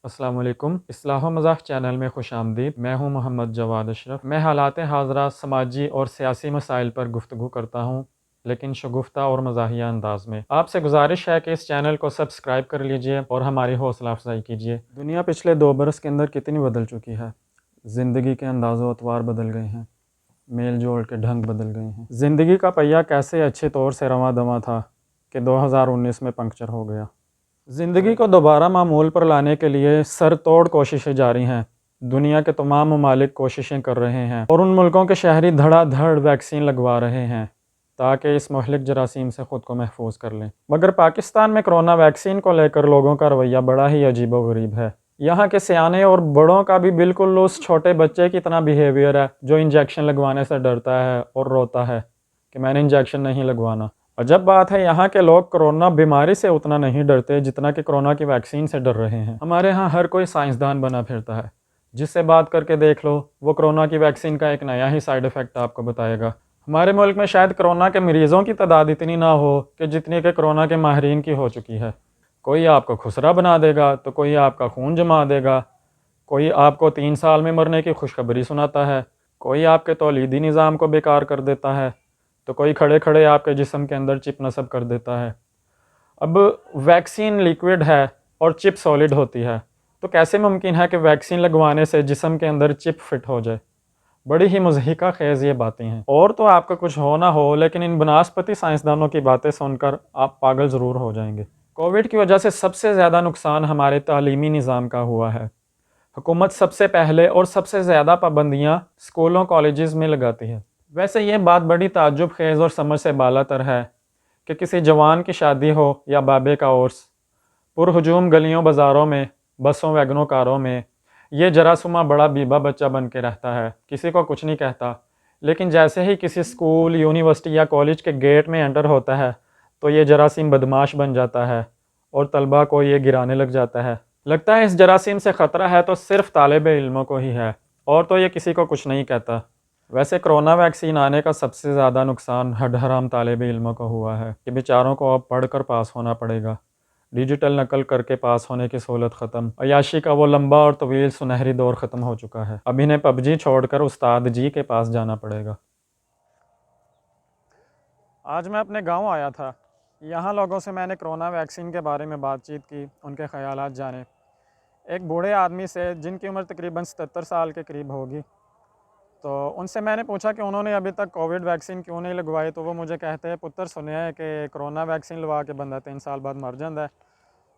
अस्सलाम वालेकुम। इस्लाह मज़ाक चैनल में खुश आमदीद। मैं हूँ मोहम्मद जवाद अशरफ। मैं हालात हाज़रा समाजी और सियासी मसाइल पर गुफ्तगू करता हूँ, लेकिन शगुफ्ता और मज़ाहिया अंदाज में। आपसे गुजारिश है कि इस चैनल को सब्सक्राइब कर लीजिए और हमारी हौसला अफजाई कीजिए। दुनिया पिछले 2 बरस के अंदर कितनी बदल चुकी है। ज़िंदगी के अंदाज़ो अतवार बदल गए हैं, मेल जोल के ढंग बदल गए हैं। ज़िंदगी का पहिया कैसे अच्छे तौर से रवां दवां था कि 2019 में पंक्चर हो गया। ज़िंदगी को दोबारा मामूल पर लाने के लिए सर तोड़ कोशिशें जारी हैं। दुनिया के तमाम ममालिक कोशिशें कर रहे हैं और उन मुल्कों के शहरी धड़ाधड़ वैक्सीन लगवा रहे हैं ताकि इस महलिक जरासीम से ख़ुद को महफूज कर लें। मगर पाकिस्तान में कोरोना वैक्सीन को लेकर लोगों का रवैया बड़ा ही अजीबोगरीब है। यहाँ के सियाने और बड़ों का भी बिल्कुल उस छोटे बच्चे की तरह बिहेवियर है जो इंजेक्शन लगवाने से डरता है और रोता है कि मैंने इंजेक्शन नहीं लगवाना। अजब बात है, यहाँ के लोग कोरोना बीमारी से उतना नहीं डरते जितना कि कोरोना की वैक्सीन से डर रहे हैं। हमारे यहाँ हर कोई साइंसदान बना फिरता है, जिससे बात करके देख लो वो कोरोना की वैक्सीन का एक नया ही साइड इफ़ेक्ट आपको बताएगा। हमारे मुल्क में शायद कोरोना के मरीज़ों की तादाद इतनी ना हो कि जितनी कि कोरोना के माहिरीन की हो चुकी है। कोई आपको खुसरा बना देगा तो कोई आपका खून जमा देगा, कोई आपको 3 साल में मरने की खुशखबरी सुनाता है, कोई आपके तौलीदी निज़ाम को बेकार कर देता है, तो कोई खड़े खड़े आपके जिस्म के अंदर चिप नस्ब कर देता है। अब वैक्सीन लिक्विड है और चिप सॉलिड होती है, तो कैसे मुमकिन है कि वैक्सीन लगवाने से जिस्म के अंदर चिप फिट हो जाए। बड़ी ही मुज़हिका ख़ेज़ ये बातें हैं। और तो आपका कुछ हो ना हो, लेकिन इन बनास्पति साइंसदानों की बातें सुनकर आप पागल ज़रूर हो जाएंगे। कोविड की वजह से सबसे ज़्यादा नुकसान हमारे तालीमी निज़ाम का हुआ है। हुकूमत सबसे पहले और सबसे ज़्यादा पाबंदियाँ स्कूलों कॉलेजेस में लगाती है। वैसे ये बात बड़ी ताज्जुब खेज़ और समझ से बालातर है कि किसी जवान की शादी हो या बाबे का उर्स, पुरहुजूम गलियों बाज़ारों में, बसों वैगनों कारों में ये जरासुमा बड़ा बीबा बच्चा बन के रहता है, किसी को कुछ नहीं कहता। लेकिन जैसे ही किसी स्कूल, यूनिवर्सिटी या कॉलेज के गेट में एंटर होता है तो ये जरासीम बदमाश बन जाता है और तलबा को ये गिराने लग जाता है। लगता है इस जरासीम से ख़तरा है तो सिर्फ तालिबे इल्मों को ही है, और तो ये किसी को कुछ नहीं कहता। वैसे कोरोना वैक्सीन आने का सबसे ज़्यादा नुकसान हड हराम तालिबे इल्मों को हुआ है कि बेचारों को अब पढ़ कर पास होना पड़ेगा। डिजिटल नकल करके पास होने की सहूलत ख़त्म। अय्याशी का वो लंबा और तवील सुनहरी दौर ख़त्म हो चुका है। अब इन्हें पबजी छोड़कर उस्ताद जी के पास जाना पड़ेगा। आज मैं अपने गांव आया था। यहाँ लोगों से मैंने कोरोना वैक्सीन के बारे में बातचीत की, उनके ख़यालात जाने। एक बूढ़े आदमी से जिनकी उम्र तकरीबन 77 साल के करीब होगी, तो उनसे मैंने पूछा कि उन्होंने अभी तक कोविड वैक्सीन क्यों नहीं लगवाई। तो वो मुझे कहते हैं, पुत्र सुनिया है कि कोरोना वैक्सीन लगवा के बंदा 3 साल बाद मर जाता है।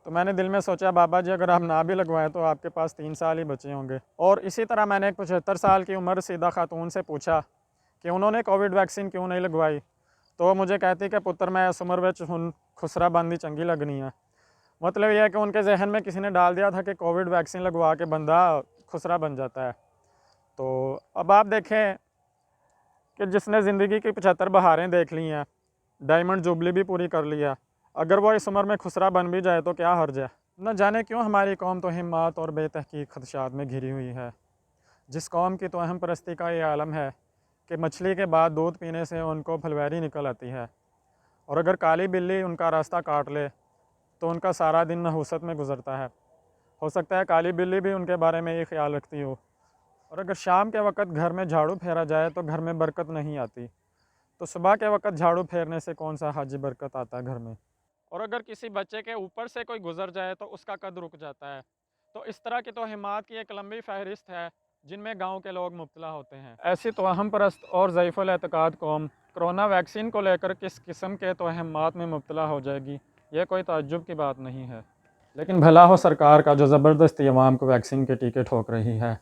तो मैंने दिल में सोचा, बाबा जी अगर आप ना भी लगवाएं तो आपके पास 3 साल ही बचे होंगे। और इसी तरह मैंने एक 75 साल की उम्र सीधा खातून से पूछा कि उन्होंने कोविड वैक्सीन क्यों नहीं लगवाई। तो वो मुझे कहती कि पुत्र मैं इस उम्र में हुन खुसरा बंदी चंगी लगनी है। मतलब यह है कि उनके जहन में किसी ने डाल दिया था कि कोविड वैक्सीन लगवा के बंदा खुसरा बन जाता है। तो अब आप देखें कि जिसने ज़िंदगी की 75 बहारें देख ली हैं, डायमंड जुबली भी पूरी कर लिया, अगर वो इस उम्र में खुसरा बन भी जाए तो क्या हर्ज है। न जाने क्यों हमारी कौम तो हिम्मत और बेतहकीक खदशात में घिरी हुई है। जिस कौम की तो अहम परस्ती का ये आलम है कि मछली के बाद दूध पीने से उनको फलवैरी निकल आती है, और अगर काली बिल्ली उनका रास्ता काट ले तो उनका सारा दिन नहुसत में गुजरता है। हो सकता है काली बिल्ली भी उनके बारे में ये ख्याल रखती हो। और अगर शाम के वक़्त घर में झाड़ू फेरा जाए तो घर में बरकत नहीं आती, तो सुबह के वक़्त झाड़ू फेरने से कौन सा हाजी बरकत आता है घर में। और अगर किसी बच्चे के ऊपर से कोई गुजर जाए तो उसका कद रुक जाता है। तो इस तरह की तोहमात की एक लंबी फहरिस्त है जिनमें गांव के लोग मुब्तला होते हैं। ऐसी तोहम परस्त और ज़ईफ़ुल एतकाद कौम कोरोना वैक्सीन को लेकर किस किस्म के तोहमात में मुब्तला हो जाएगी, यह कोई ताज्जुब की बात नहीं है। लेकिन भला हो सरकार का जो ज़बरदस्ती अवाम को वैक्सीन के टीके ठोक रही है,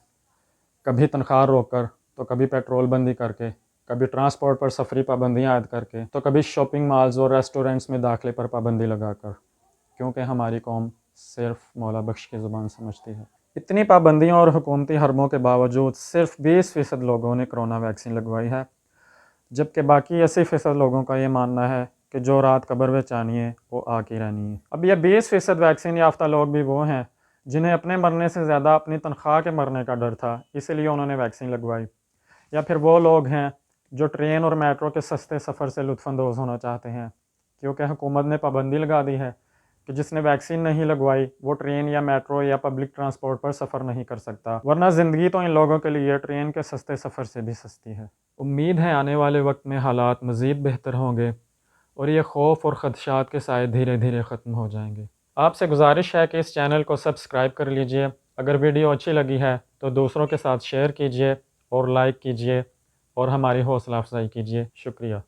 कभी तनख्वाह रोक कर, तो कभी पेट्रोल बंदी करके, कभी ट्रांसपोर्ट पर सफरी पाबंदियाँ आयद करके, तो कभी शॉपिंग मॉल्स और रेस्टोरेंट्स में दाखिले पर पाबंदी लगाकर, क्योंकि हमारी कौम सिर्फ मौला बख्श की ज़ुबान समझती है। इतनी पाबंदियों और हुकूमती हरमों के बावजूद सिर्फ 20% लोगों ने कोरोना वैक्सीन लगवाई है, जबकि बाकी 80% लोगों का ये मानना है कि जो रात कब्र में चाहनी है वो आके रहनी है। अब ये 20% वैक्सीन याफ्ता लोग भी वो हैं जिन्हें अपने मरने से ज़्यादा अपनी तनख्वाह के मरने का डर था, इसलिए उन्होंने वैक्सीन लगवाई। या फिर वो लोग हैं जो ट्रेन और मेट्रो के सस्ते सफ़र से लुत्फ़अंदोज़ होना चाहते हैं, क्योंकि हुकूमत ने पाबंदी लगा दी है कि जिसने वैक्सीन नहीं लगवाई वो ट्रेन या मेट्रो या पब्लिक ट्रांसपोर्ट पर सफ़र नहीं कर सकता, वरना ज़िंदगी तो इन लोगों के लिए ट्रेन के सस्ते सफ़र से भी सस्ती है। उम्मीद है आने वाले वक्त में हालात मज़ीद बेहतर होंगे और ये खौफ और ख़दशात के साए धीरे धीरे ख़त्म हो जाएंगे। आपसे गुजारिश है कि इस चैनल को सब्सक्राइब कर लीजिए। अगर वीडियो अच्छी लगी है तो दूसरों के साथ शेयर कीजिए और लाइक कीजिए और हमारी हौसला अफजाई कीजिए। शुक्रिया।